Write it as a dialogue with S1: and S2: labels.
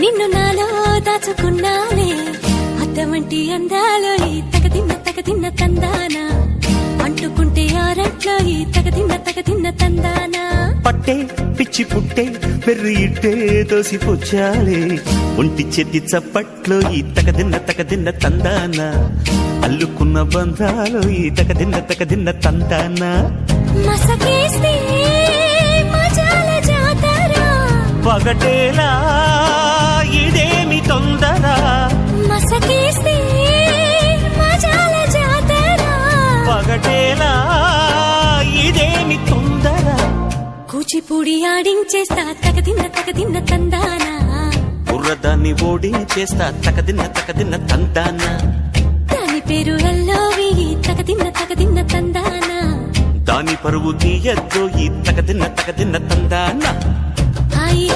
S1: నిన్ను నాలో దాచుకున్నాలే అద్దమంటి అందాలో ఈ తగదిన్న తందానా అంటుకుంటే ఆరట్లో ఈ తగదిన్న తందానా
S2: పట్టే పిచ్చి పుట్టే పెర్రి ఇట్టే దోసిపుచ్చాలే ఒంటి చేతి చప్పట్లో ఈ తగదిన్న తందాన అల్లుకున్న బంధాలు ఈ తగదిన్న తందాన
S1: మసకేస్తే మజాల జాతర
S2: పగటేలా ఇదేమి తొందర
S1: మసకేస్తే మజాల జాతర
S2: పగటేలా ఇదేమి తొందర
S1: కూచిపూడి ఆడించేస్తా తగదిన్న తందానా
S2: బుర్రదాన్ని ఓడించేస్తా తగదిన్న తందాన
S1: దాని పేరు ఎల్లోవి తగదిన్న తందానా
S2: దాని పరువు తీయద్దు ఈ తగదిన్న తందాన
S1: హాయి